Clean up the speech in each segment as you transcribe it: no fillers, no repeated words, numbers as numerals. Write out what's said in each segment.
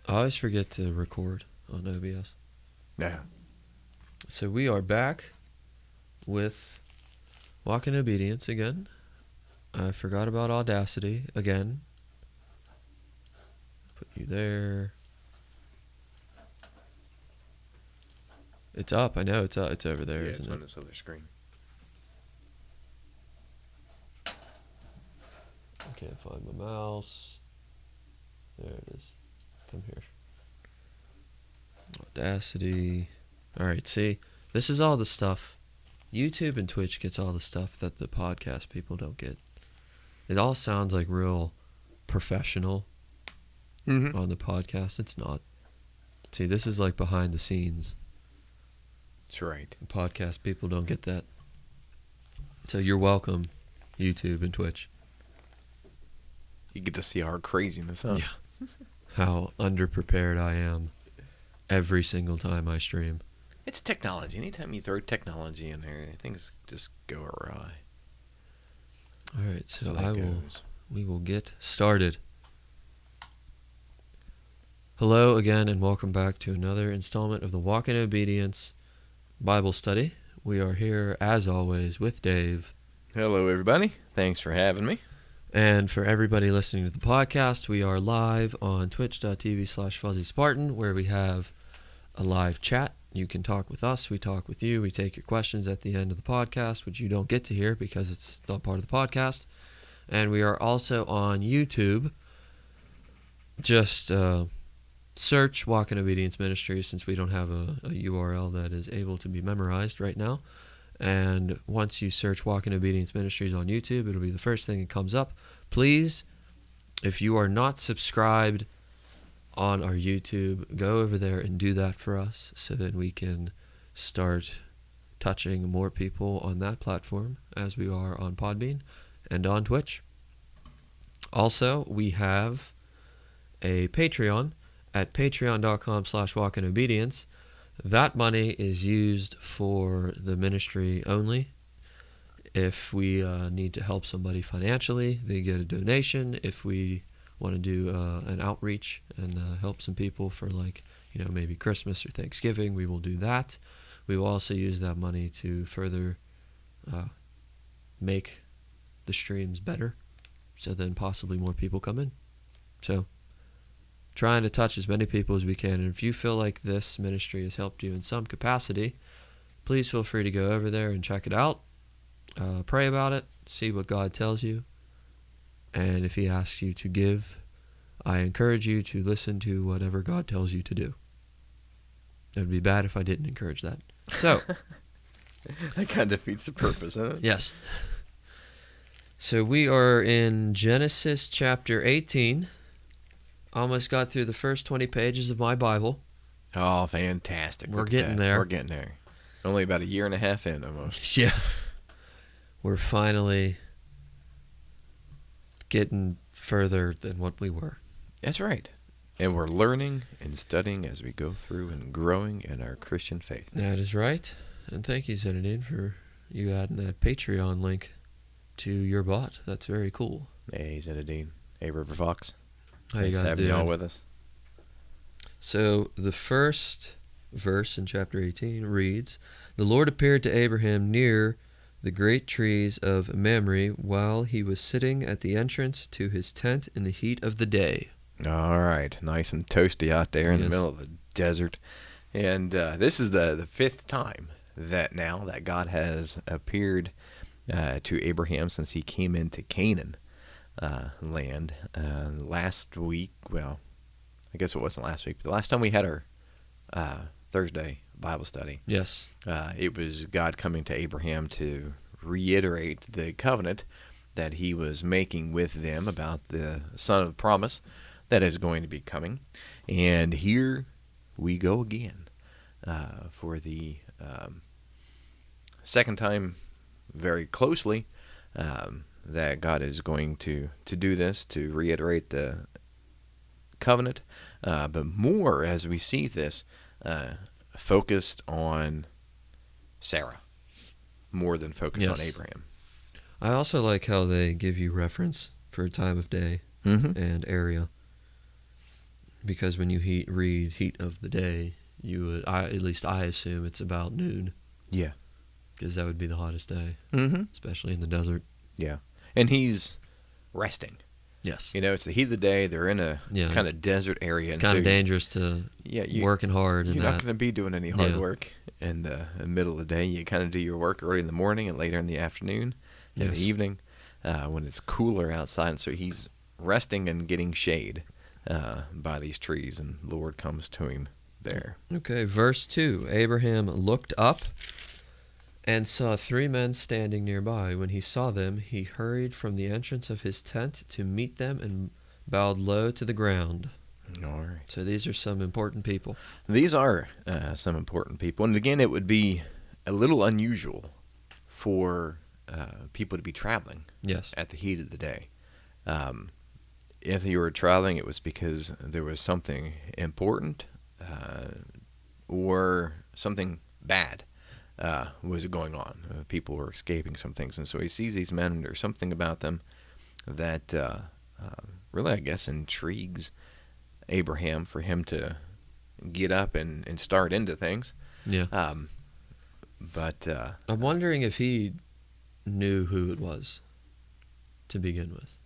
I always forget to record on OBS. Yeah. So we are back with Walk in Obedience again. I forgot about Audacity again. Put you there. It's up. I know it's up. It's over there, It's isn't on it? this other screen. I can't find my mouse. There it is. Come here. Audacity. Alright, see? This is all the stuff. YouTube and Twitch gets all the stuff that the podcast people don't get. It all sounds like real professional on the podcast. It's not. See, this is like behind the scenes. That's right. The podcast people don't get that. So you're welcome, YouTube and Twitch. You get to see our craziness, huh? Yeah. How underprepared I am every single time I stream. It's technology. Anytime you throw technology in there, things just go awry. All right, so that goes. We will get started. Hello again, and welcome back to another installment of the Walk in Obedience Bible Study. We are here, as always, with Dave. Hello, everybody. Thanks for having me. And for everybody listening to the podcast, we are live on twitch.tv/FuzzySpartan, where we have a live chat. You can talk with us, we talk with you, we take your questions at the end of the podcast, which you don't get to hear because it's not part of the podcast. And we are also on YouTube. Just search Walk in Obedience Ministry, since we don't have a URL that is able to be memorized right now. And once you search Walk in Obedience Ministries on YouTube, it'll be the first thing that comes up. Please, if you are not subscribed on our YouTube, go over there and do that for us so that we can start touching more people on that platform as we are on Podbean and on Twitch. Also, we have a Patreon at patreon.com/walkinobedience. That money is used for the ministry only. If we need to help somebody financially, they get a donation. If we want to do an outreach and help some people for maybe Christmas or Thanksgiving, we will do that. We will also use that money to further make the streams better, so then possibly more people come in. So trying to touch as many people as we can. And if you feel like this ministry has helped you in some capacity, please feel free to go over there and check it out. Pray about it, see what God tells you. And if he asks you to give, I encourage you to listen to whatever God tells you to do. It would be bad if I didn't encourage that. So, That kind of defeats the purpose, huh? yes. So we are in Genesis chapter 18. Almost got through the first 20 pages of my Bible. Oh, fantastic. We're Look at getting that. there. We're getting there. Only about a year and a half in, almost. Yeah. We're finally getting further than what we were. That's right. And we're learning and studying as we go through and growing in our Christian faith. That is right. And thank you, Zenadine, for you adding that Patreon link to your bot. That's very cool. Hey, Zenadine. Hey, River Fox. How you Nice guys having doing? y'all with us. So the first verse in chapter 18 reads, "The Lord appeared to Abraham near the great trees of Mamre while he was sitting at the entrance to his tent in the heat of the day." All right. Nice and toasty out there in the Yes. middle of the desert. And this is the fifth time that God has appeared to Abraham since he came into Canaan land. Last week, well, I guess it wasn't last week, but the last time we had our Thursday Bible study, Yes. it was God coming to Abraham to reiterate the covenant that he was making with them about the son of promise that is going to be coming. And here we go again for the second time very closely that God is going to do this, to reiterate the covenant, but more as we see this focused on Sarah more than focused on Yes. Abraham. I also like how they give you reference for time of day Mm-hmm. and area. Because when you read heat of the day, you would, at least I assume it's about noon, Yeah. because that would be the hottest day, Mm-hmm. especially in the desert. Yeah. And he's resting. Yes. You know, it's the heat of the day. They're in a Yeah. kind of desert area. It's and kind of so dangerous to working hard. You're and not that. going to be doing any hard Yeah. work in the middle of the day. You kind of do your work early in the morning and later in the afternoon, in Yes. the evening, when it's cooler outside. And so he's resting and getting shade by these trees, and the Lord comes to him there. Okay, verse 2. Abraham looked up and saw 3 men standing nearby. When he saw them, he hurried from the entrance of his tent to meet them and bowed low to the ground. All right. So these are some important people. These are some important people. And again, it would be a little unusual for people to be traveling Yes. at the heat of the day. If you were traveling, it was because there was something important or something bad was going on. People were escaping some things. And so he sees these men, and there's something about them that really, I guess, intrigues Abraham for him to get up and start into things. Yeah. But I'm wondering if he knew who it was to begin with.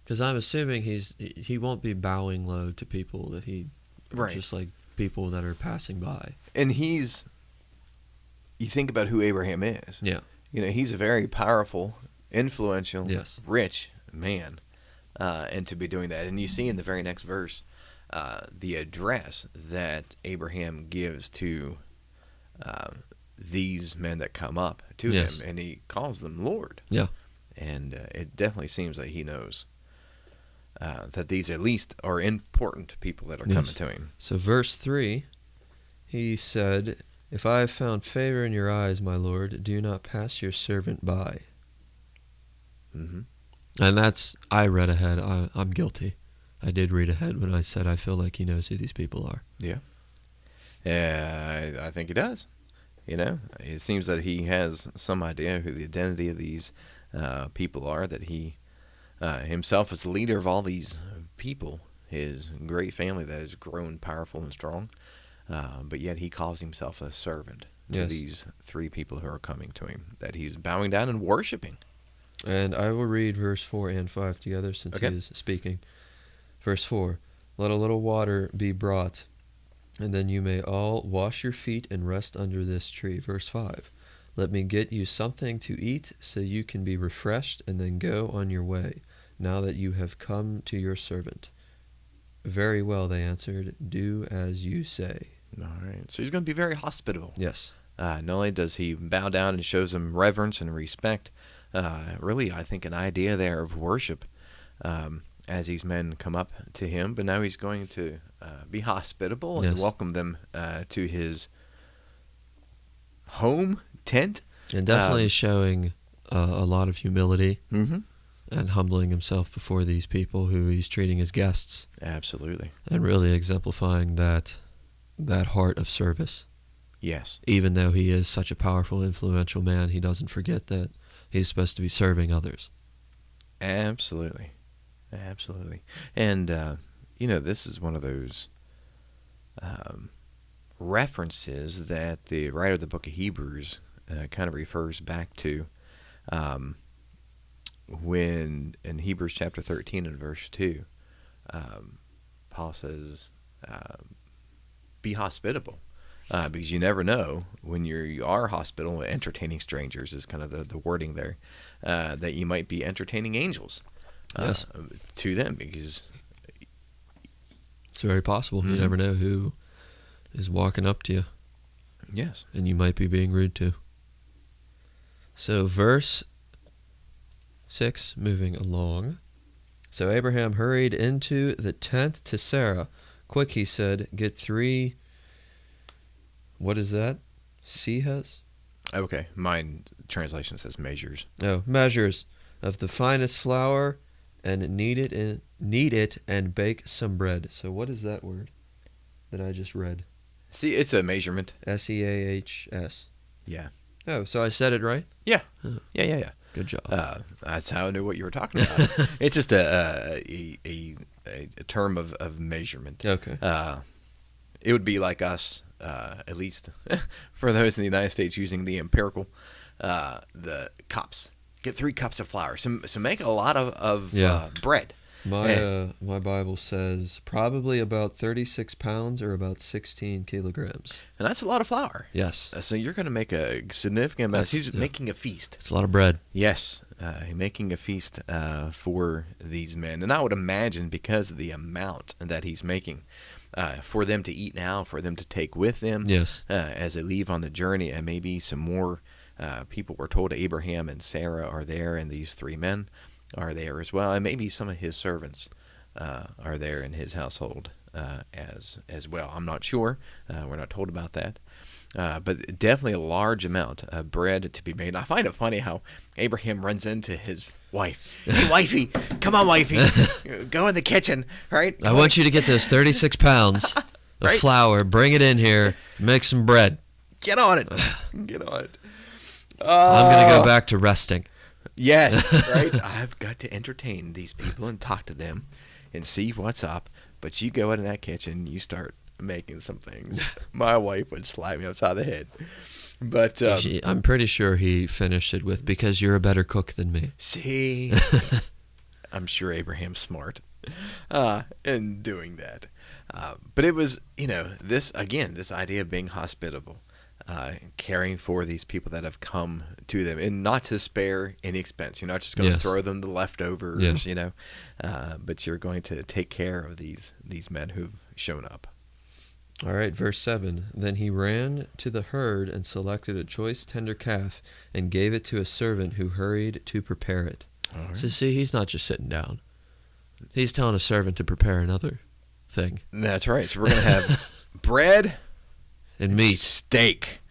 Because I'm assuming he won't be bowing low to people that he, Right. just like people that are passing by. and you think about who Abraham is. Yeah. You know, he's a very powerful, influential, Yes. rich man, and to be doing that. And you see in the very next verse the address that Abraham gives to these men that come up to Yes. him, and he calls them Lord. Yeah. And it definitely seems that he knows that these at least are important people that are Yes. coming to him. So verse 3, he said, "If I have found favor in your eyes, my Lord, do not pass your servant by." Mm-hmm. And I read ahead. I'm guilty. I did read ahead when I said I feel like he knows who these people are. Yeah. I think he does. You know, it seems that he has some idea who the identity of these people are, that he himself is the leader of all these people, his great family that has grown powerful and strong, but yet he calls himself a servant to Yes. these 3 people who are coming to him, that he's bowing down and worshiping. And I will read verse 4 and 5 together since Okay. he is speaking. Verse 4, "Let a little water be brought, and then you may all wash your feet and rest under this tree." Verse 5, "Let me get you something to eat so you can be refreshed, and then go on your way, now that you have come to your servant." "Very well," they answered, "do as you say." All right. So he's going to be very hospitable. Yes. Not only does he bow down and shows them reverence and respect, really, I think, an idea there of worship as these men come up to him, but now he's going to be hospitable and Yes. welcome them to his home tent. And definitely showing a lot of humility Mm-hmm. and humbling himself before these people who he's treating as guests, Absolutely. and really exemplifying that heart of service. Yes. Even though he is such a powerful, influential man, he doesn't forget that he's supposed to be serving others. Absolutely. Absolutely. And, this is one of those references that the writer of the book of Hebrews kind of refers back to when in Hebrews chapter 13 and verse 2, Paul says, be hospitable. Because you never know when you are hospitable, entertaining strangers is kind of the wording there, that you might be entertaining angels Yes. to them, because It's very possible. You Mhm. never know who is walking up to you, yes. and you might be being rude to. So verse 6, moving along. "So Abraham hurried into the tent to Sarah. Quick," he said, "get 3," what is that? Sehas? Okay, mine translation says measures. No, "measures of the finest flour, and knead it and bake some bread." So what is that word that I just read? See, it's a measurement. Seahs. Yeah. Oh, so I said it right? Yeah. Oh. Yeah. Good job. That's how I knew what you were talking about. It's just a term of measurement. Okay. It would be like us, at least for those in the United States, using the empirical, the cups. Get 3 cups of flour. So make a lot of bread. My Bible says probably about 36 pounds or about 16 kilograms. And that's a lot of flour. Yes. So you're going to make a significant amount. He's making a feast. It's a lot of bread. Yes, making a feast for these men. And I would imagine because of the amount that he's making, for them to eat now, for them to take with them Yes. as they leave on the journey, and maybe some more people were told Abraham and Sarah are there, and these 3 men are there as well, and maybe some of his servants are there in his household as well. I'm not sure. We're not told about that. But definitely a large amount of bread to be made. And I find it funny how Abraham runs into his wife. Hey, wifey, come on, wifey. Go in the kitchen, right? I want you to get those 36 pounds of Right? flour, bring it in here, make some bread. Get on it. Get on it. I'm going to go back to resting. Yes, right? I've got to entertain these people and talk to them and see what's up. But you go in that kitchen, you start making some things. My wife would slap me upside the head. But I'm pretty sure he finished it with, because you're a better cook than me. see, I'm sure Abraham's smart in doing that. But it was, this idea of being hospitable. Caring for these people that have come to them, and not to spare any expense. You're not just going to throw them the leftovers, but you're going to take care of these men who've shown up. All right, verse 7. Then he ran to the herd and selected a choice tender calf and gave it to a servant who hurried to prepare it. All right. So see, he's not just sitting down. He's telling a servant to prepare another thing. That's right. So we're going to have bread And meat. steak,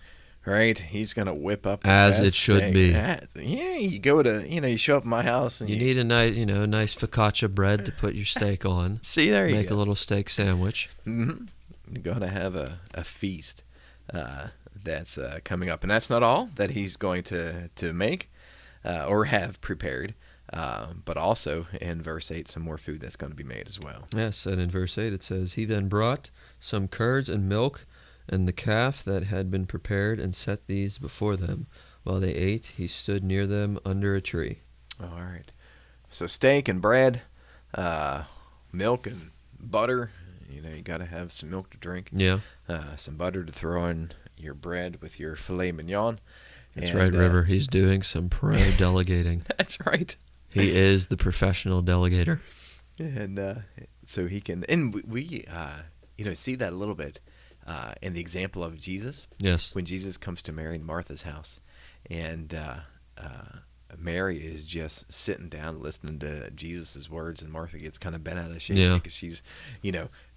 right? He's going to whip up the As best it should steak. be. Yeah, you go to, you show up at my house and You need a nice focaccia bread to put your steak on. see, there you Make go. a little steak sandwich. Mm-hmm. You're going to have a feast that's coming up. And that's not all that he's going to make or have prepared, but also in verse 8, some more food that's going to be made as well. Yes, and in verse 8 it says, He then brought some curds and milk and the calf that had been prepared and set these before them. While they ate, he stood near them under a tree. All right. So steak and bread, milk and butter. You got to have some milk to drink. Yeah, Some butter to throw on your bread with your filet mignon. that's And, right, River. He's doing some pro delegating. That's right. He is the professional delegator. And so he can, and we see that a little bit in the example of Jesus. Yes. When Jesus comes to Mary and Martha's house, and Mary is just sitting down listening to Jesus' words, and Martha gets kind of bent out of shape because she's,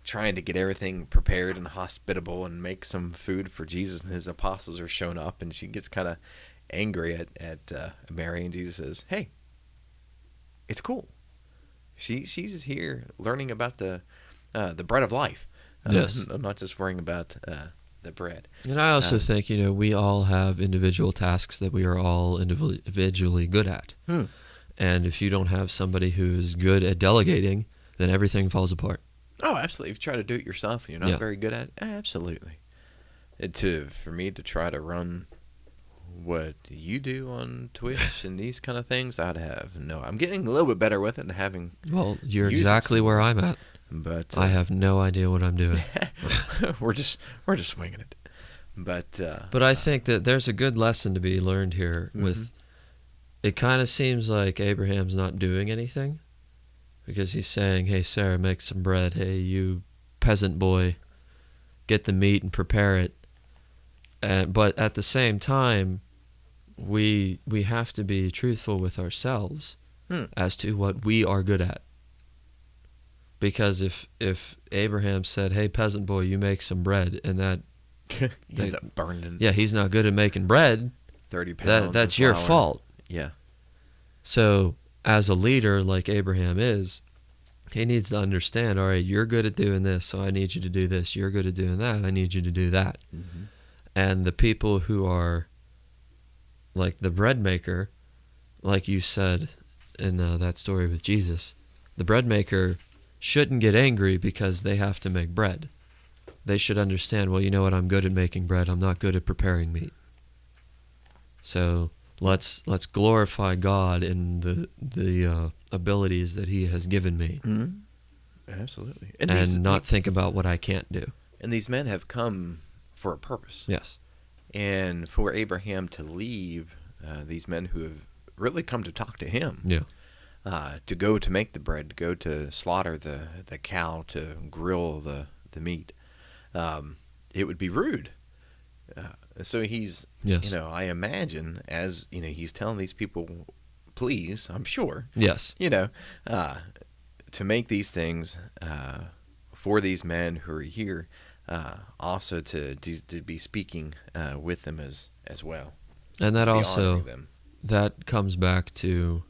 trying to get everything prepared and hospitable and make some food for Jesus, and his apostles are showing up, and she gets kind of angry at Mary, and Jesus says, "Hey, it's cool. She's here learning about the bread of life. Yes. I'm not just worrying about the bread." And I also think, we all have individual tasks that we are all individually good at. And if you don't have somebody who's good at delegating, then everything falls apart. Oh, absolutely. If you try to do it yourself and you're not very good at it, absolutely. For me to try to run what you do on Twitch and these kind of things, I'm getting a little bit better with it and having. Well, you're Use it exactly where I'm at. But I have no idea what I'm doing. we're just winging it. But I think that there's a good lesson to be learned here with, it kind of seems like Abraham's not doing anything because he's saying, "Hey, Sarah, make some bread. Hey, you peasant boy, get the meat and prepare it." But at the same time, we have to be truthful with ourselves as to what we are good at. Because if Abraham said, "Hey, peasant boy, you make some bread," and that he ends up burning. Yeah, he's not good at making bread. 30 pounds. That's of your flour. fault. Yeah. So as a leader like Abraham is, he needs to understand, all right, you're good at doing this, so I need you to do this. You're good at doing that, I need you to do that. And the people who are like the bread maker, like you said in that story with Jesus, the bread maker shouldn't get angry because they have to make bread. They should understand, well, you know what, I'm good at making bread. I'm not good at preparing meat. So let's glorify God in the abilities that He has given me, Absolutely, and not think about what I can't do. And these men have come for a purpose. Yes. And for Abraham to leave these men who have really come to talk to him, to go to make the bread, to go to slaughter the cow, to grill the meat, it would be rude. So he's, I imagine, as, he's telling these people, please, I'm sure, to make these things for these men who are here, also to be speaking with them as well. And that also, that comes back to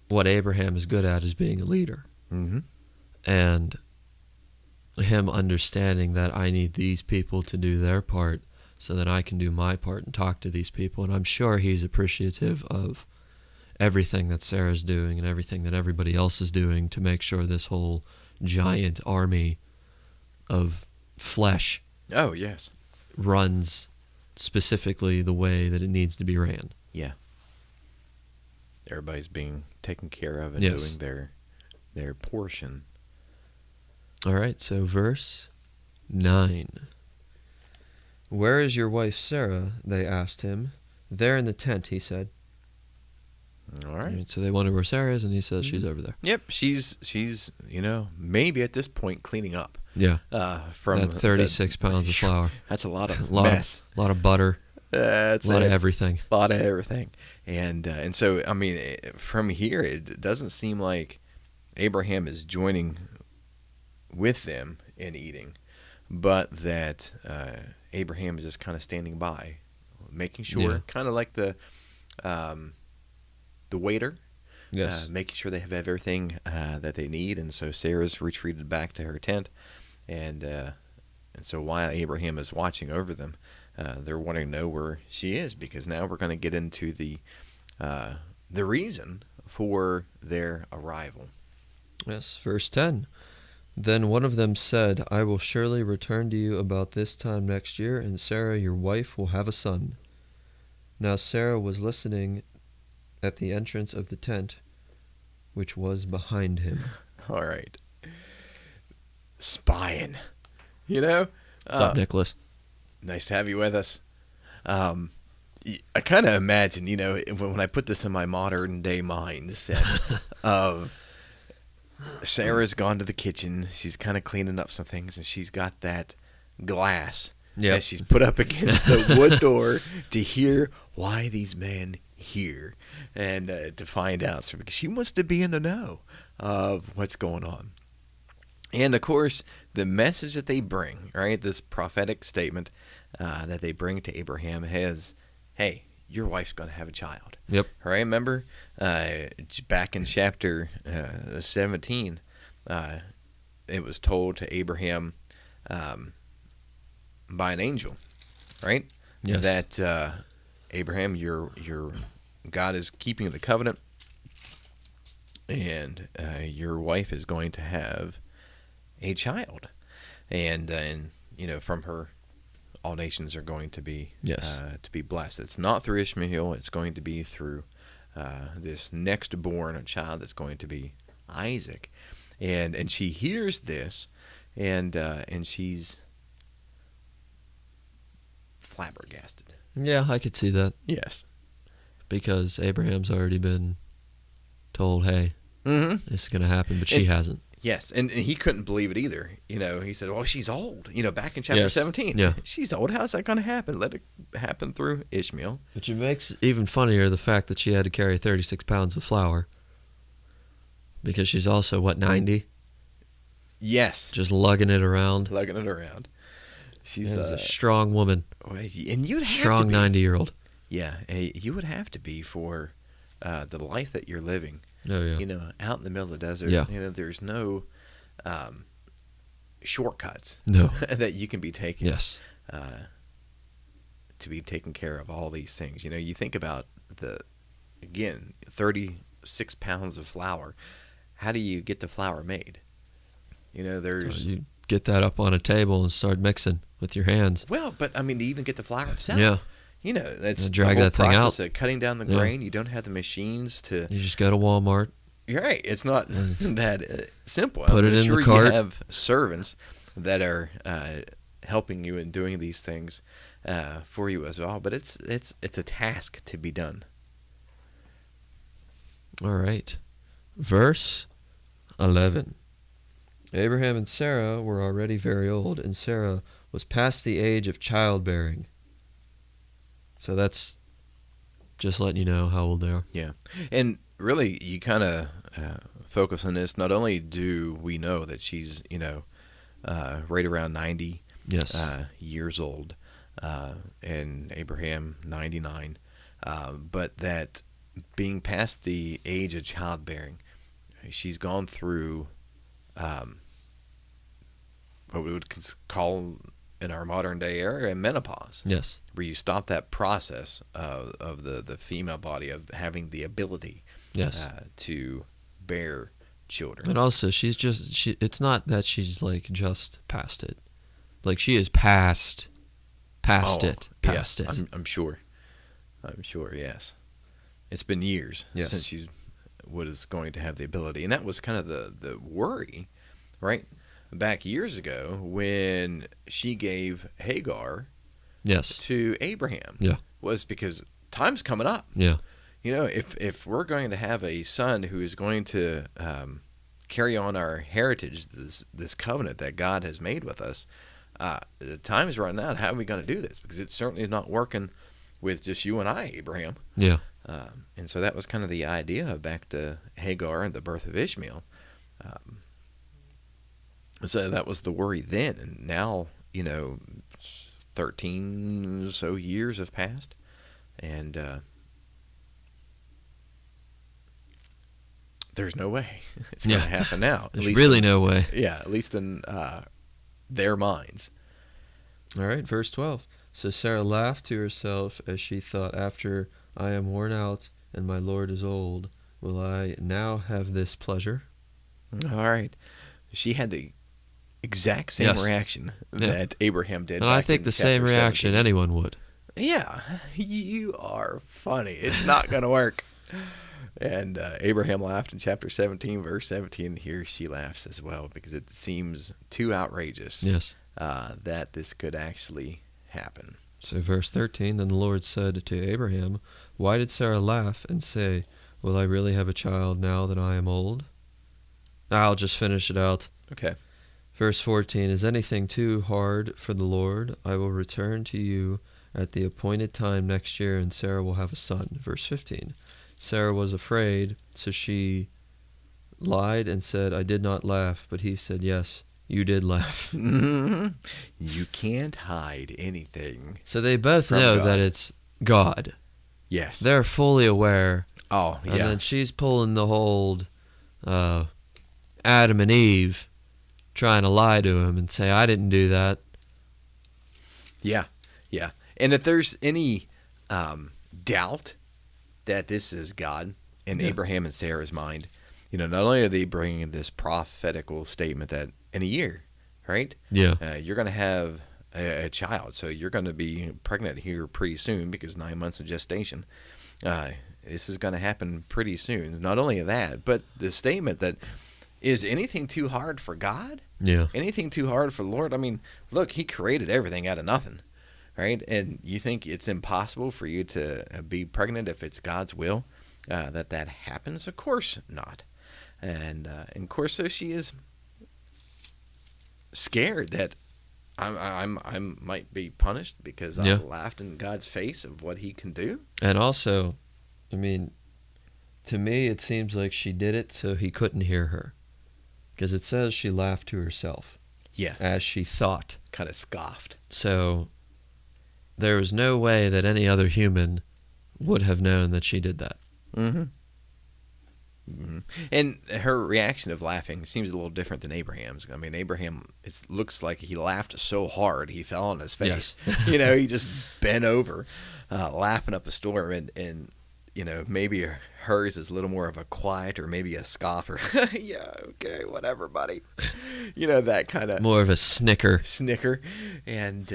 what Abraham is good at, is being a leader. Mm-hmm. And him understanding that I need these people to do their part so that I can do my part and talk to these people. And I'm sure he's appreciative of everything that Sarah's doing and everything that everybody else is doing to make sure this whole giant army of flesh runs specifically the way that it needs to be ran. Yeah. Everybody's being taken care of and doing their portion. All right, so verse 9. Where is your wife Sarah? They asked him. There in the tent, he said. All right. So they wonder where Sarah is, and he says she's over there. Yep, she's maybe at this point cleaning up. Yeah. From that 36 pounds of flour. That's a lot of mess. A lot of butter. That's a lot of everything. A lot of everything. And so, I mean, from here, it doesn't seem like Abraham is joining with them in eating, but that Abraham is just kind of standing by, making sure, kind of like the waiter, making sure they have everything that they need. And so Sarah's retreated back to her tent, and so while Abraham is watching over them, they're wanting to know where she is, because now we're going to get into the reason for their arrival. Yes, verse 10. Then one of them said, I will surely return to you about this time next year, and Sarah your wife will have a son. Now Sarah was listening at the entrance of the tent, which was behind him. All right. Spying. What's up, Nicholas? Nice to have you with us. I kind of imagine, when I put this in my modern day mindset of Sarah's gone to the kitchen, she's kind of cleaning up some things, and she's got that glass that she's put up against the wood door to hear why these men here, and to find out, because she wants to be in the know of what's going on. And of course, the message that they bring, right, this prophetic statement that they bring to Abraham is, hey, your wife's going to have a child. Yep. All right, remember back in chapter 17, it was told to Abraham by an angel, right? Yes. That Abraham, your God is keeping the covenant, and your wife is going to have a child, and from her, all nations are going to be blessed. It's not through Ishmael; it's going to be through this next born child that's going to be Isaac, and she hears this, and she's flabbergasted. Yeah, I could see that. Yes, because Abraham's already been told, hey, this is going to happen, but she hasn't. Yes, and he couldn't believe it either. He said, well, she's old. Back in chapter 17. Yeah. She's old. How's that going to happen? Let it happen through Ishmael. Which makes even funnier the fact that she had to carry 36 pounds of flour. Because she's also, 90? Yes. Just lugging it around. She's a strong woman. And you'd have strong to be. 90-year-old. Yeah, you would have to be for the life that you're living. Oh, yeah. Out in the middle of the desert. Yeah. There's no shortcuts. No. that you can be taken. Yes. To be taken care of all these things. You think about again, 36 pounds of flour. How do you get the flour made? There's... You get that up on a table and start mixing with your hands. Well, but I mean, to even get the flour itself. Yeah. That's the drag whole that thing process out. of cutting down the grain. You don't have the machines to... You just go to Walmart. You're right. It's not that simple. Put it in sure the cart. You have servants that are helping you in doing these things for you as well. But it's a task to be done. All right. Verse 11. Abraham and Sarah were already very old, and Sarah was past the age of childbearing. So that's just letting you know how old they are. Yeah. And really, you kind of focus on this. Not only do we know that she's, right around 90 years old, and Abraham 99, but that being past the age of childbearing, she's gone through what we would call in our modern day era menopause. Yes. Where you stop that process of the female body of having the ability to bear children. And also, it's not that she's like just past it. Like she is past it. I'm sure. Yes. It's been years since she's was going to have the ability. And that was kind of the worry, right? Back years ago when she gave Hagar to Abraham. Yeah. Was because time's coming up. Yeah. If we're going to have a son who is going to carry on our heritage, this covenant that God has made with us, the time is running out. How are we going to do this? Because it's certainly not working with just you and I, Abraham. Yeah. And so that was kind of the idea back to Hagar and the birth of Ishmael. So that was the worry then. And now, 13 or so years have passed. And there's no way it's going to happen now. There's really no way. Yeah, at least in their minds. All right, verse 12. So Sarah laughed to herself as she thought, after I am worn out and my Lord is old, will I now have this pleasure? All right. She had the exact same reaction that Abraham did. And I think the same reaction 17. Anyone would. Yeah, you are funny. It's not going to work. And Abraham laughed in chapter 17, verse 17. Here she laughs as well because it seems too outrageous that this could actually happen. So verse 13, then the Lord said to Abraham, why did Sarah laugh and say, will I really have a child now that I am old? I'll just finish it out. Okay. Verse 14, is anything too hard for the Lord? I will return to you at the appointed time next year, and Sarah will have a son. Verse 15, Sarah was afraid, so she lied and said, I did not laugh. But he said, yes, you did laugh. You can't hide anything. So they both know that it's God. Yes. They're fully aware. Oh, yeah. And then she's pulling the whole Adam and Eve trying to lie to him and say, I didn't do that. Yeah, yeah. And if there's any doubt that this is God in Abraham and Sarah's mind, not only are they bringing this prophetical statement that in a year, right? Yeah. You're going to have a child. So you're going to be pregnant here pretty soon because 9 months of gestation. This is going to happen pretty soon. Not only that, but the statement that is anything too hard for God? Yeah. Anything too hard for the Lord? I mean, look, he created everything out of nothing, right? And you think it's impossible for you to be pregnant if it's God's will that happens? Of course not. And of course, so she is scared that I might be punished because I laughed in God's face of what he can do. And also, I mean, to me, it seems like she did it so he couldn't hear her. Because it says she laughed to herself. Yeah. As she thought. Kind of scoffed. So there was no way that any other human would have known that she did that. Mm-hmm. Mm-hmm. And her reaction of laughing seems a little different than Abraham's. I mean, Abraham, it looks like he laughed so hard he fell on his face. Yes. He just bent over, laughing up a storm. And maybe hers is a little more of a quiet or maybe a scoffer. Yeah, okay, whatever, buddy. That kind of More of a snicker. and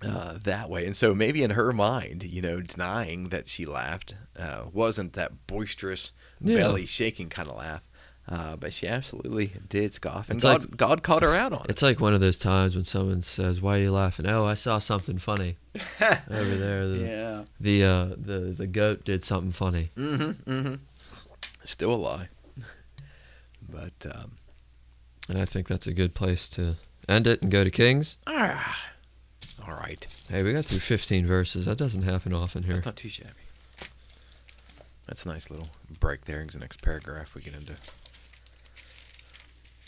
that way. And so maybe in her mind, denying that she laughed wasn't that boisterous, Yeah. belly shaking kind of laugh. But she absolutely did scoff, and It's God called her out on it. It's like one of those times when someone says, "Why are you laughing?" "Oh, I saw something funny over there. Yeah. The goat did something funny." Still a lie. But And I think that's a good place to end it and go to Kings. all right. Hey, we got through 15 verses. That doesn't happen often here. That's not too shabby. That's a nice little break there. 'Cause the next paragraph we get into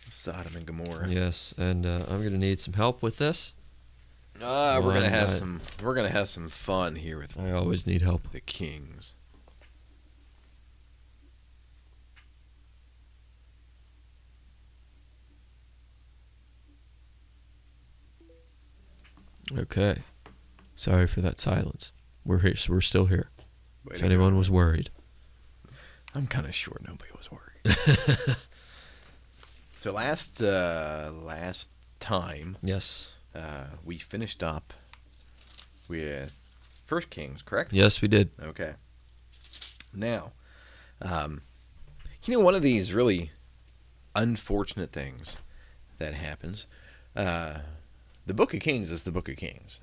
Sodom and Gomorrah. Yes, and I'm gonna need some help with this. We're gonna One have night. we're gonna have some fun here with I always need help. the Kings. Okay. Sorry for that silence. We're here. So we're still here. Way If to anyone go. was worried. I'm kind of sure nobody was worried. So last time Yes. we finished up with First Kings, correct? Yes, we did. Okay. Now, one of these really unfortunate things that happens. The Book of Kings is the Book of Kings.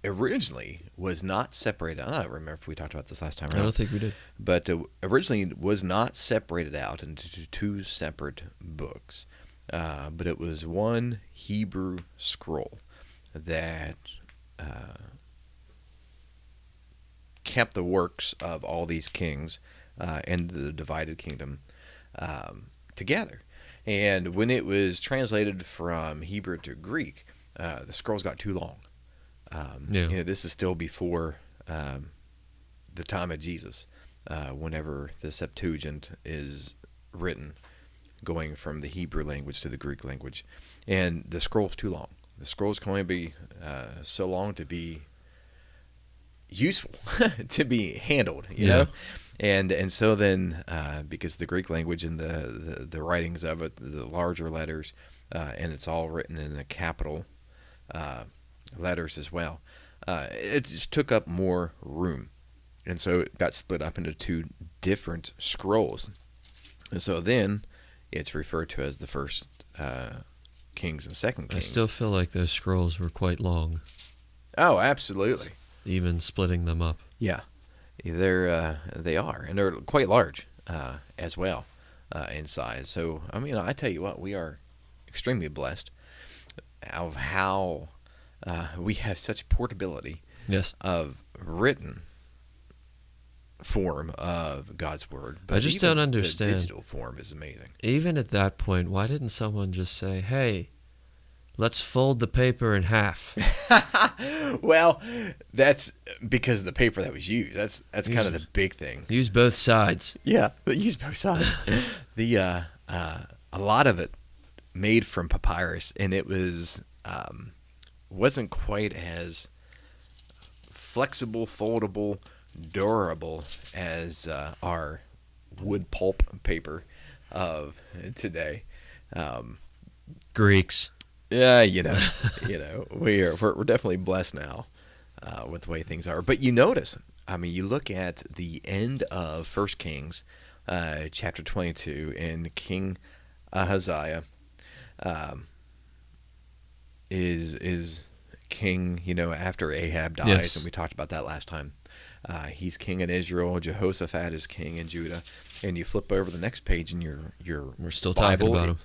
Originally was not separated. I don't remember if we talked about this last time. I don't think we did. But originally was not separated out into two separate books. But it was one Hebrew scroll that kept the works of all these kings and the divided kingdom together. And when it was translated from Hebrew to Greek, the scrolls got too long. This is still before the time of Jesus, whenever the Septuagint is written, going from the Hebrew language to the Greek language. And the scroll's too long. The scrolls can only be so long to be useful, to be handled, you know? And so then, because the Greek language and the writings of it, the larger letters, and it's all written in the capital letters as well, it just took up more room. And so it got split up into two different scrolls. And so then it's referred to as the First Kings and Second I Kings. still feel like those scrolls were quite long, Oh, absolutely. even splitting them up. Yeah, they are, and they're quite large as well in size. So I mean, I tell you what, we are extremely blessed of how we have such portability Yes. of written form of God's word. I just even don't understand. The digital form is amazing. Even at that point, why didn't someone just say, "Hey, let's fold the paper in half"? Well, that's because of the paper that was used. That's kind of the big thing. Use both sides. Yeah, they use both sides. A lot of it made from papyrus, and it was wasn't quite as flexible, foldable, durable as our wood pulp paper of today. Greeks. Yeah, we're definitely blessed now with the way things are. But you notice, I mean, you look at the end of 1 Kings, chapter 22, and King Ahaziah is king, after Ahab dies, Yes. and we talked about that last time. He's king in Israel. Jehoshaphat is king in Judah. And you flip over the next page in your We're still Bible, talking about them.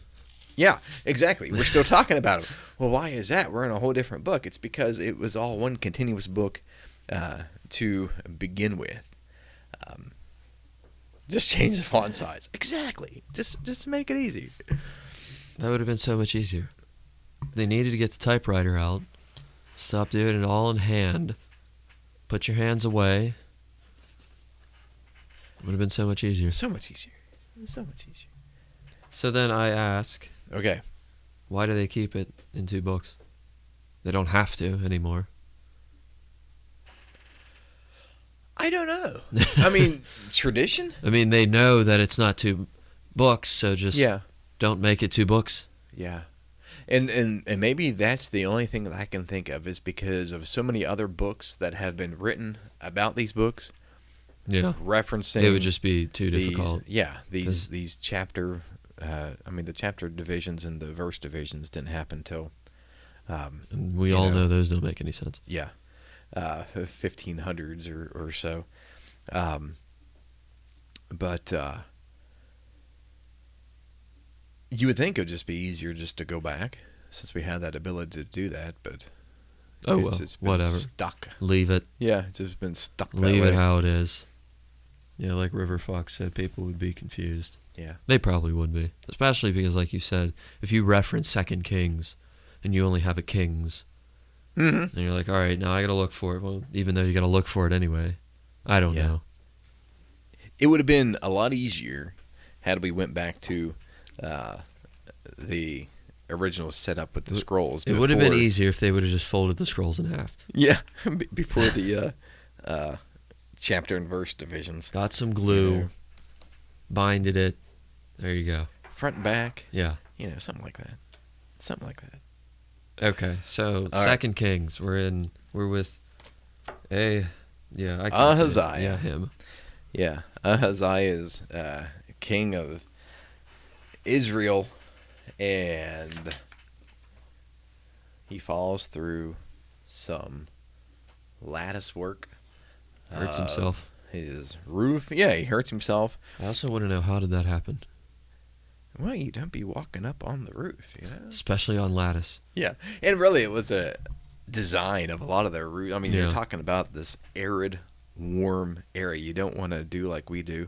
Yeah, exactly. We're still talking about him. Well, why is that? We're in a whole different book. It's because it was all one continuous book to begin with. Just change the font size. Exactly. Just make it easy. That would have been so much easier. They needed to get the typewriter out. Stop doing it all in hand. Put your hands away. Would have been so much easier. So much easier. So much easier. So then I ask, Okay. why do they keep it in two books? They don't have to anymore. I don't know. I mean, tradition? I mean, they know that it's not 2 books, so just don't make it 2 books. Yeah. And maybe that's the only thing that I can think of is because of so many other books that have been written about these books. Yeah. Referencing It would just be too difficult. These chapter, the chapter divisions and the verse divisions didn't happen till. And we all know those don't make any sense. Yeah. 1500s or so. But you would think it would just be easier just to go back since we had that ability to do that, but it's been whatever. Stuck. Leave it. Yeah, it's just been stuck that Leave way. it how it is. Yeah, like River Fox said, people would be confused. Yeah. They probably would be. Especially because, like you said, if you reference 2 Kings and you only have a Kings, and you're like, all right, now I got to look for it. Well, even though you got to look for it anyway, I don't know. It would have been a lot easier had we went back to the original setup with the scrolls. It would have been easier if they would have just folded the scrolls in half. Yeah, before the chapter and verse divisions. Got some glue, binded it. There you go. Front and back. Yeah. Something like that. Something like that. Okay, so All 2 right. Kings. We're with Ahaziah. Yeah, him. Yeah, Ahaziah is king of Israel, and he falls through some lattice work. Hurts himself. His roof. Yeah, he hurts himself. I also want to know, how did that happen? Well, you don't be walking up on the roof, Especially on lattice. Yeah, and really it was a design of a lot of their roofs. I mean, Yeah. you're talking about this arid, warm area. You don't want to do like we do.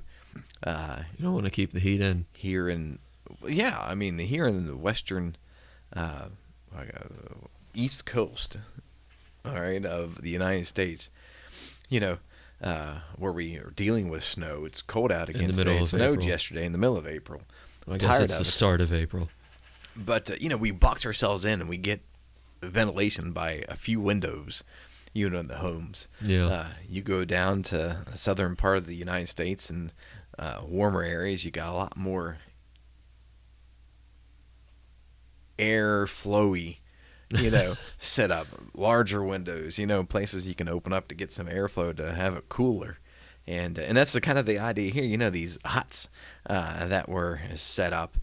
You don't want to keep the heat in. Here in the western east coast, all right, of the United States, where we are dealing with snow. It's cold out again today. It snowed yesterday in the middle of April. I guess it's the start of April. But, we box ourselves in and we get ventilation by a few windows, in the homes. Yeah. You go down to the southern part of the United States and warmer areas, you got a lot more air flowy, set up, larger windows, places you can open up to get some airflow to have it cooler. And that's the kind of the idea here, these huts that were set up,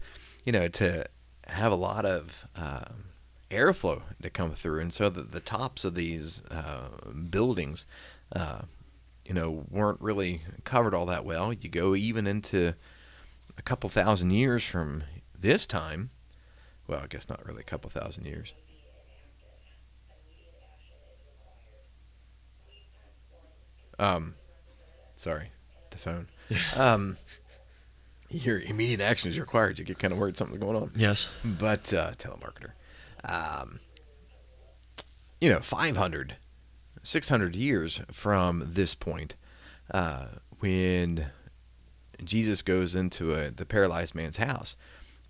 to have a lot of airflow to come through. And so the tops of these buildings, weren't really covered all that well. You go even into a couple thousand years from this time. Well, I guess not really a couple thousand years. Sorry, the phone. Your immediate action is required. You get kind of worried something's going on. Yes. But telemarketer. 500, 600 years from this point, when Jesus goes into the paralyzed man's house,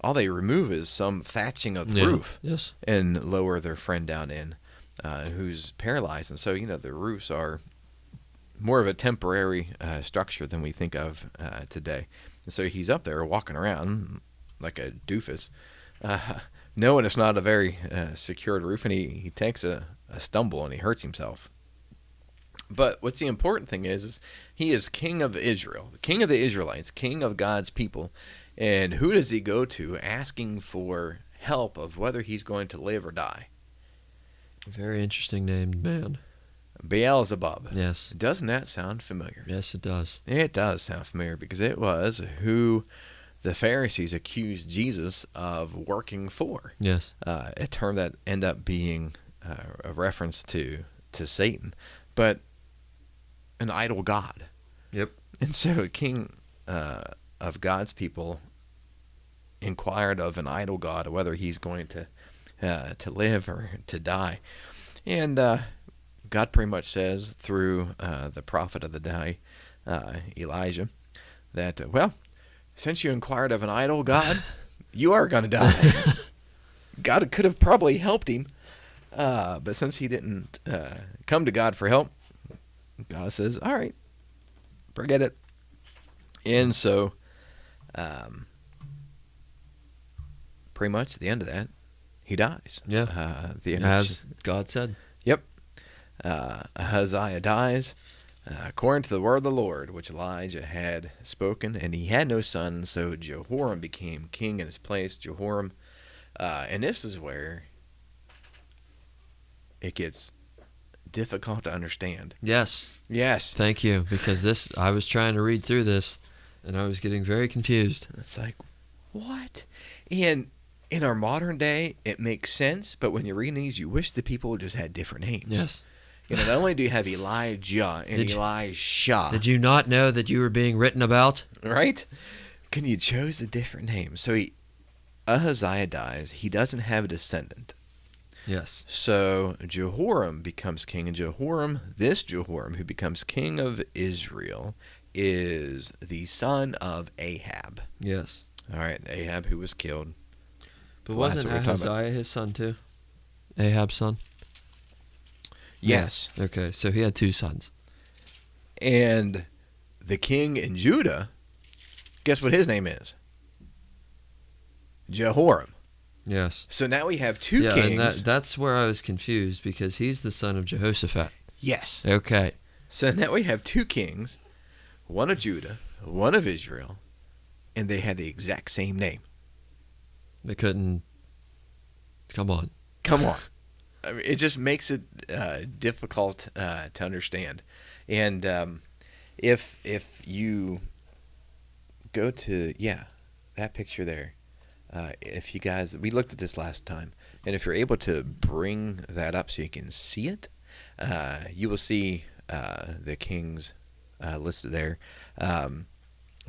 all they remove is some thatching of the roof. Yes. And lower their friend down in, who's paralyzed. And so, the roofs are more of a temporary structure than we think of today. And so he's up there walking around like a doofus, knowing it's not a very secured roof, and he takes a stumble and he hurts himself. But what's the important thing is he is king of Israel, king of the Israelites, king of God's people. And who does he go to asking for help of whether he's going to live or die? Very interesting named man. Beelzebub. Yes. Doesn't that sound familiar? Yes, it does. It does sound familiar because it was who the Pharisees accused Jesus of working for. Yes. A term that ended up being a reference to Satan, but an idol god. Yep. And so a king of God's people inquired of an idol god whether he's going to live or to die. And God pretty much says through the prophet of the day, Elijah, that, since you inquired of an idol god, you are going to die. God could have probably helped him, but since he didn't come to God for help, God says, all right, Forget it. And so, pretty much at the end of that, he dies. Yeah. The end As God said. Yep. Ahaziah dies, according to the word of the Lord, which Elijah had spoken, and he had no son, so Jehoram became king in his place. Jehoram, and this is where it gets difficult to understand. Yes. Yes. Thank you, because I was trying to read through this, and I was getting very confused. It's like, what? And in our modern day, it makes sense, but when you're reading these, you wish the people just had different names. Yes. Not only do you have Elijah and Elisha. Did you not know that you were being written about? Right? Can you chose a different name? So Ahaziah dies. He doesn't have a descendant. Yes. So Jehoram becomes king, and this Jehoram, who becomes king of Israel, is the son of Ahab. Yes. All right, Ahab, who was killed. But wasn't Ahaziah his son too? Ahab's son? Yes. Yeah. Okay, so he had two sons. And the king in Judah, guess what his name is? Jehoram. Yes. So now we have two yeah, kings. And that's where I was confused, because he's the son of Jehoshaphat. Yes. Okay. So now we have two kings, one of Judah, one of Israel, and they had the exact same name. They couldn't. Come on. Come on. I mean, it just makes it difficult to understand. And if you go to, that picture there, if you guys, we looked at this last time, and if you're able to bring that up so you can see it, you will see the kings listed there.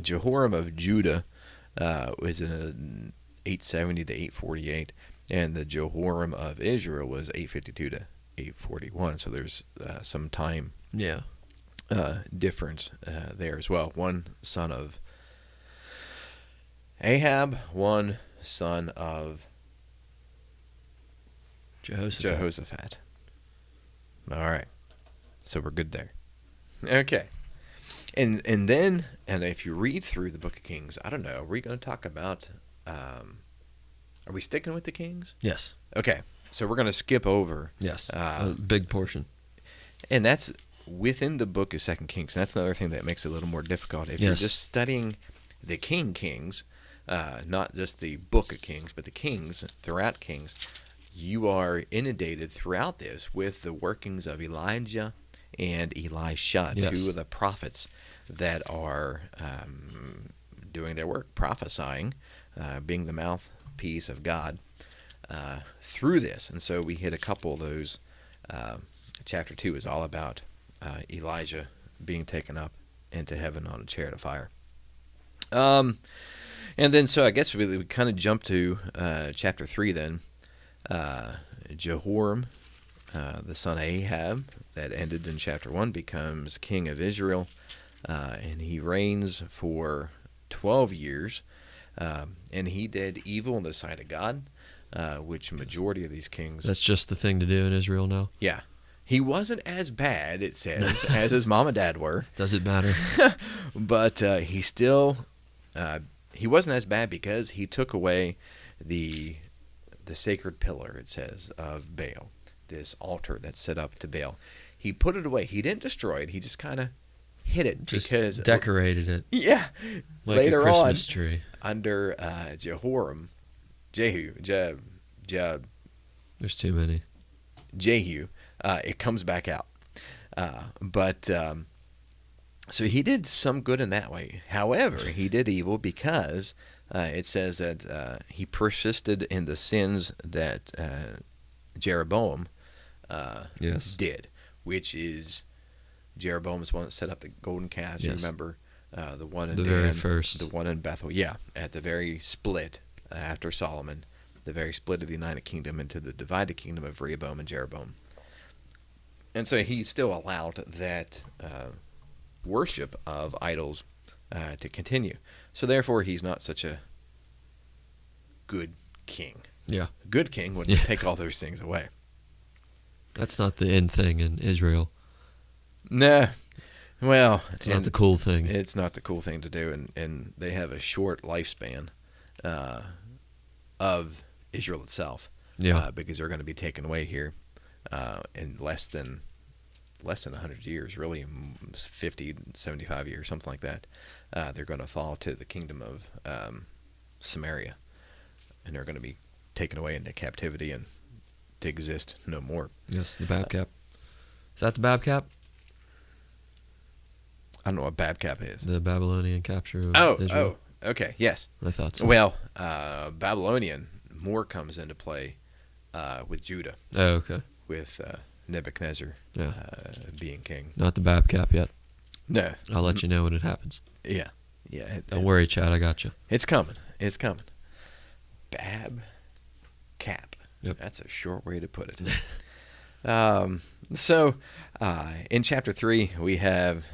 Jehoram of Judah was in 870 to 848, and the Jehoram of Israel was 852 to 841. So there's some time difference there as well. One son of Ahab, one son of Jehoshaphat. All right, so we're good there. Okay. And then if you read through the Book of Kings, I don't know, are we going to talk about, are we sticking with the kings? Yes. Okay, so we're going to skip over. Yes, a big portion. And that's within the Book of 2 Kings. That's another thing that makes it a little more difficult. If you're just studying the Kings, not just the Book of Kings, but the kings throughout Kings, you are inundated throughout this with the workings of Elijah and Elisha, two of the prophets that are doing their work, prophesying, being the mouthpiece of God through this. And so we hit a couple of those. Chapter 2 is all about Elijah being taken up into heaven on a chariot of fire. And then, so I guess we kind of jump to chapter 3 then. Jehoram, the son of Ahab, that ended in chapter 1, becomes king of Israel, and he reigns for 12 years, and he did evil in the sight of God, which majority of these kings... That's just the thing to do in Israel now? Yeah. He wasn't as bad, it says, as his mom and dad were. Does it matter? But he still... he wasn't as bad because he took away the sacred pillar, it says, of Baal, this altar that's set up to Baal. He put it away. He didn't destroy it. He just kind of hid it. Just because decorated it. Yeah. Like Later a Christmas on, tree. under Jehoram, There's too many. Jehu, it comes back out. So he did some good in that way. However, he did evil because it says that he persisted in the sins that Jeroboam did, which is Jeroboam's one that set up the golden calves. You remember the one in the very first, the one in Bethel. Yeah, at the very split after Solomon, the very split of the United Kingdom into the divided kingdom of Rehoboam and Jeroboam. And so he still allowed that worship of idols to continue. So therefore, he's not such a good king. Yeah. A good king would take all those things away. That's not the end thing in Israel. Nah. Well, It's not the cool thing. It's not the cool thing to do, and they have a short lifespan of Israel itself. Yeah. Because they're going to be taken away here in less than 100 years, really 50, 75 years, something like that. They're going to fall to the kingdom of Samaria, and they're going to be taken away into captivity and to exist no more. Yes, the Babcap. Is that the Babcap? I don't know what Babcap is. The Babylonian capture of Israel? Oh, okay, yes. I thought so. Well, Babylonian more comes into play with Judah, Oh, okay. with Nebuchadnezzar Yeah. being king. Not the Babcap yet. No. I'll let you know when it happens. Yeah. Don't worry, Chad. I got you. It's coming. It's coming. Bab Cap. Yep. That's a short way to put it. So, in chapter 3, we have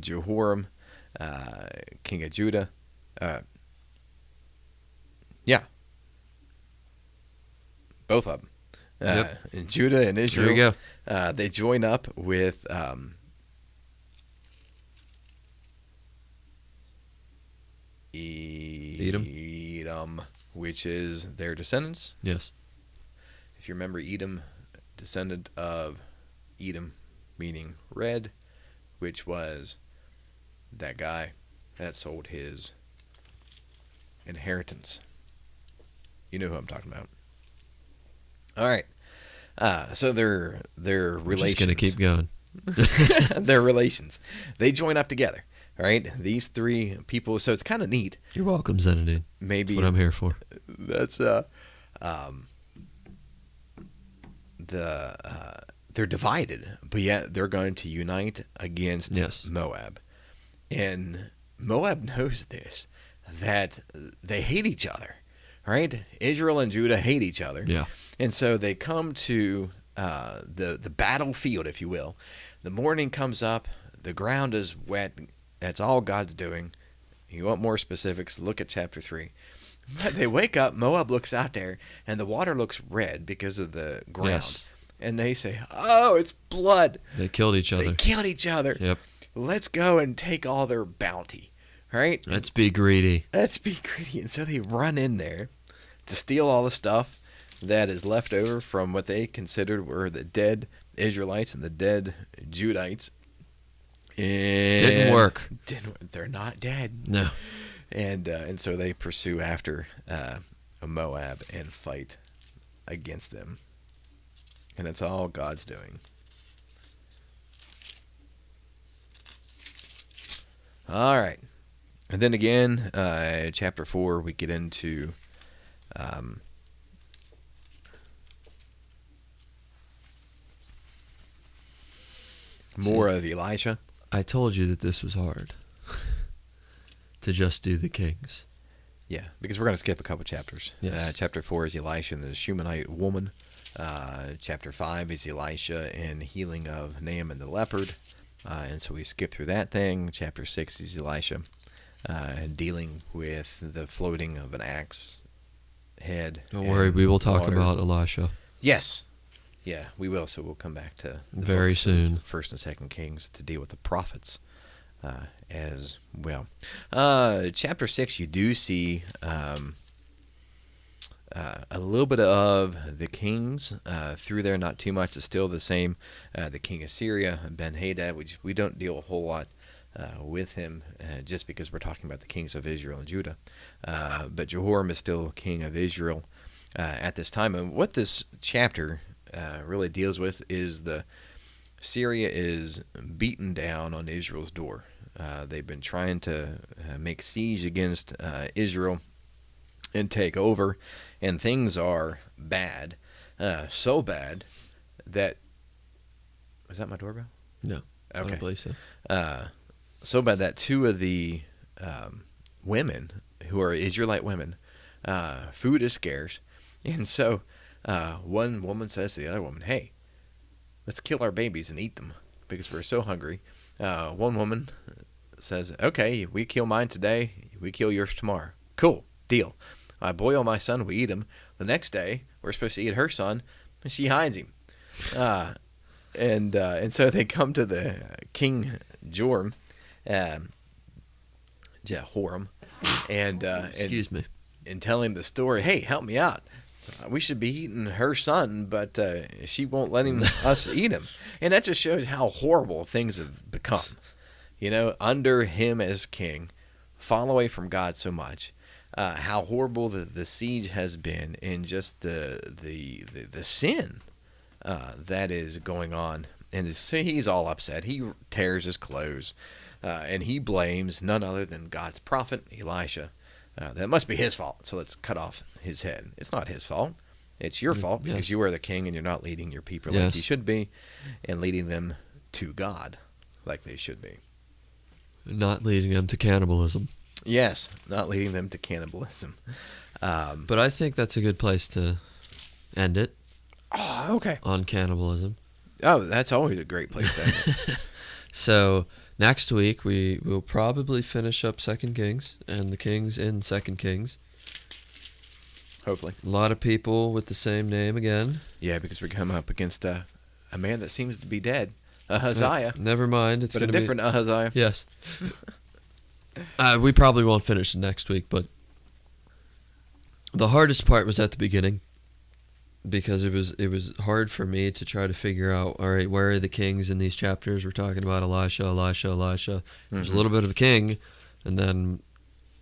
Jehoram, king of Judah. Yeah. Both of them. Judah and Israel. There you go. They join up with Edom, which is their descendants. Yes. If you remember, Edom, descendant of Edom, meaning red, which was that guy that sold his inheritance. You know who I'm talking about. All right. So their relations. Just gonna keep going. Their relations. They join up together. All right. These three people. So it's kind of neat. You're welcome, Zenadine. Maybe That's what I'm here for. that's they're divided, but yet they're going to unite against Moab. And Moab knows this, that they hate each other, right? Israel and Judah hate each other. Yeah. And so they come to the battlefield, if you will. The morning comes up, the ground is wet. That's all God's doing. You want more specifics, look at chapter 3. But they wake up, Moab looks out there, and the water looks red because of the ground. Yes. And they say, oh, it's blood. They killed each other. They killed each other. Yep. Let's go and take all their bounty. Right? Let's be greedy. Let's be greedy. And so they run in there to steal all the stuff that is left over from what they considered were the dead Israelites and the dead Judites. And Didn't work. They're not dead. No. And so they pursue after Moab and fight against them. And it's all God's doing. All right. And then again, chapter 4, we get into more of Elisha. I told you that this was hard. To just do the kings. Yeah, because we're going to skip a couple chapters. Yes. Chapter 4 is Elisha and the Shunammite woman. Chapter 5 is Elisha and healing of Naaman the leopard. And so we skip through that thing. Chapter 6 is Elisha dealing with the floating of an axe head. Don't worry, we will talk water. about Elisha. Yes. Yeah, we will. So we'll come back to the Very books of soon. 1st and 2nd Kings to deal with the prophets as well. Chapter 6, you do see a little bit of the kings through there. Not too much. It's still the same. The king of Syria, Ben-Hadad, which we don't deal a whole lot with him just because we're talking about the kings of Israel and Judah. But Jehoram is still king of Israel at this time. And what this chapter really deals with is Syria is beaten down on Israel's door. They've been trying to make siege against Israel and take over, and things are bad, so bad that... Was that my doorbell? No. I Okay. don't believe so. So bad that two of the women, who are Israelite women, food is scarce, and so one woman says to the other woman, hey, let's kill our babies and eat them because we're so hungry. One woman says, okay, we kill mine today, we kill yours tomorrow. Cool, deal. I boil my son, we eat him. The next day, we're supposed to eat her son, and she hides him. And so they come to the King Joram, Jehoram, and Excuse me. and tell him the story. Hey, help me out. We should be eating her son, but she won't let us eat him. And that just shows how horrible things have become. You know, under him as king, fall away from God so much. How horrible the siege has been, and just the sin that is going on. And so he's all upset. He tears his clothes, and he blames none other than God's prophet, Elisha. That must be his fault, so let's cut off his head. It's not his fault. It's your fault because Yes. you are the king and you're not leading your people Yes. like you should be and leading them to God like they should be. Not leading them to cannibalism. Yes, not leading them to cannibalism. But I think that's a good place to end it, Okay. on cannibalism. Oh, that's always a great place to end it. So next week we will probably finish up 2 Kings and the kings in 2 Kings. Hopefully. A lot of people with the same name again. Yeah, because we're coming up against a man that seems to be dead, Ahaziah, Never mind. It's but a gonna different Ahaziah. Be, yes. We probably won't finish next week, but the hardest part was at the beginning because it was hard for me to try to figure out, all right, where are the kings in these chapters? We're talking about Elisha. There's a little bit of a king, and then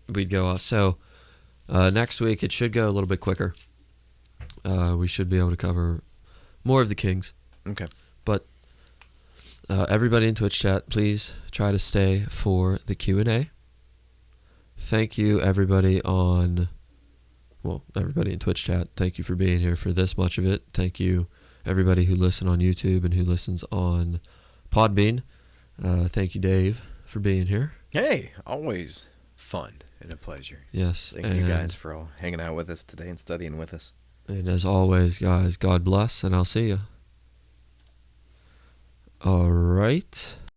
we'd go off. So next week it should go a little bit quicker. We should be able to cover more of the kings. Okay. But everybody in Twitch chat, please try to stay for the Q&A. Thank you, everybody everybody in Twitch chat. Thank you for being here for this much of it. Thank you, everybody who listens on YouTube and who listens on Podbean. Thank you, Dave, for being here. Hey, always fun and a pleasure. Yes. Thank you guys for all hanging out with us today and studying with us. And as always, guys, God bless, and I'll see you. All right.